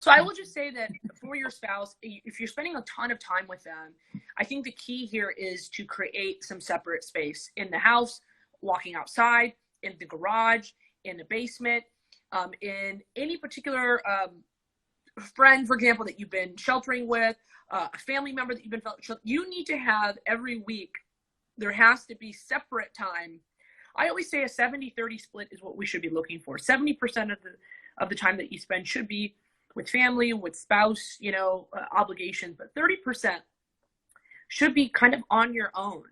So I will just say that for your spouse, if you're spending a ton of time with them, I think the key here is to create some separate space in the house, walking outside, in the garage, in the basement, in any particular friend, for example, that you've been sheltering with, a family member that you've been sheltering. You need to have every week, there has to be separate time. I always say a 70-30 split is what we should be looking for. 70% of the time that you spend should be with family, with spouse, obligations, but 30% should be kind of on your own,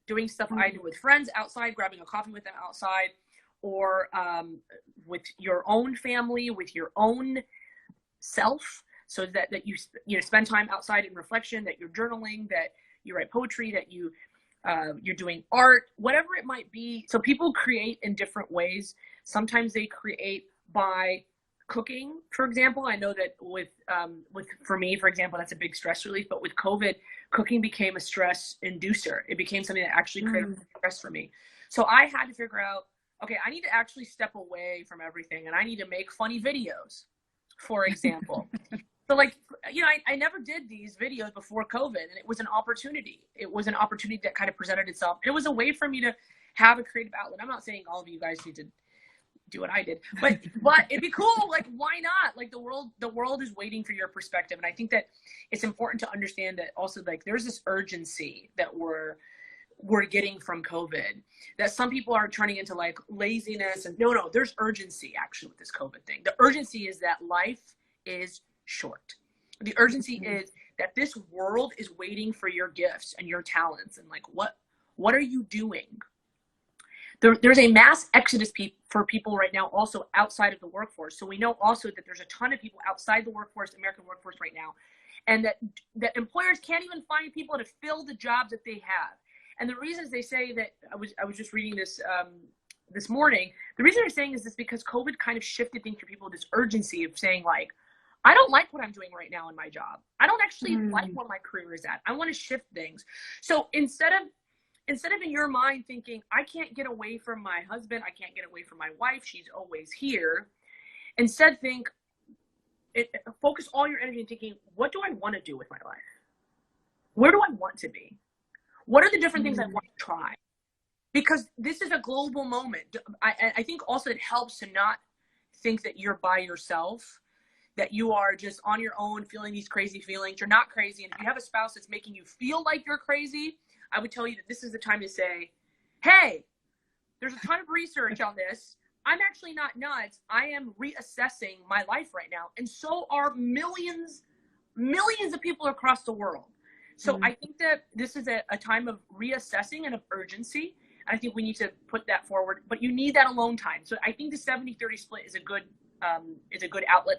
doing stuff either with friends outside, grabbing a coffee with them outside, or with your own family, with your own self, so that you spend time outside in reflection, that you're journaling, that you write poetry, that you're doing art, whatever it might be. So people create in different ways. Sometimes they create by cooking, for example. I know that for me, for example, that's a big stress relief. But with COVID, cooking became a stress inducer. It became something that actually created stress for me. So I had to figure out, okay, I need to actually step away from everything, and I need to make funny videos, for example. So I never did these videos before COVID, and it was an opportunity. It was an opportunity that kind of presented itself. It was a way for me to have a creative outlet. I'm not saying all of you guys need to do what I did, but it'd be cool. Like, why not? Like, the world is waiting for your perspective. And I think that it's important to understand that also, like, there's this urgency that we're getting from COVID that some people are turning into like laziness. And no, there's urgency actually with this COVID thing. The urgency is that life is short. The urgency is that this world is waiting for your gifts and your talents. And like, what are you doing? There's a mass exodus for people right now also outside of the workforce. So we know also that there's a ton of people outside the workforce, American workforce right now, and that employers can't even find people to fill the jobs that they have. And the reasons they say that, I was just reading this this morning, the reason they're saying is this because COVID kind of shifted things for people, this urgency of saying like, I don't like what I'm doing right now in my job. I don't actually like what my career is at. I want to shift things. So instead of in your mind thinking, I can't get away from my husband, I can't get away from my wife, she's always here, instead focus all your energy in thinking, what do I want to do with my life? Where do I want to be? What are the different things I want to try? Because this is a global moment. I think also it helps to not think that you're by yourself, that you are just on your own feeling these crazy feelings. You're not crazy. And if you have a spouse that's making you feel like you're crazy, I would tell you that this is the time to say, hey, there's a ton of research on this. I'm actually not nuts. I am reassessing my life right now. And so are millions of people across the world. So I think that this is a time of reassessing and of urgency. And I think we need to put that forward, but you need that alone time. So I think the 70-30 split is a good outlet